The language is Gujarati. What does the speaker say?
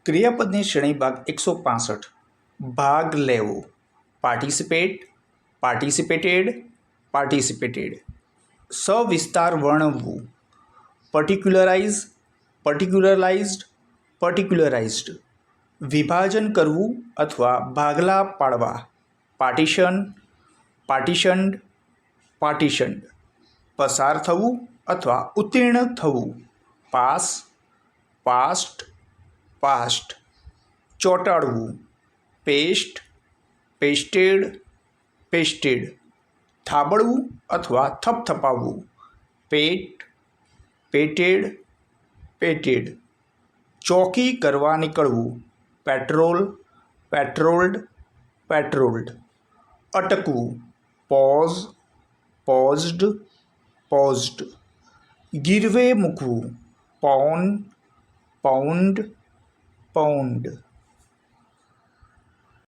ક્રિયાપદની શ્રેણી ભાગ 165. ભાગ લેવો. Participate, participated, participated. સવિસ્તાર વર્ણવવું. Particularise, particularised, particularised. વિભાજન કરવું અથવા ભાગલા પાડવા. Partition, partitioned, partitioned. પસાર થવું અથવા ઉત્તીર્ણ થવું. Pass, passed, passed. ચોંટાડવું. Paste, pasted, pasted. થાબડવું અથવા થપથપાવવું. પેટ, પેટેડ, પેટેડ. ચોકી કરવા નીકળવું. પેટ્રોલ, પેટ્રોલ્ડ, પેટ્રોલ્ડ. અટકવું. Pose, posed, posed. ગીરવે મૂકવું. પૌન, પાઉન્ડ, પાઉન્ડ.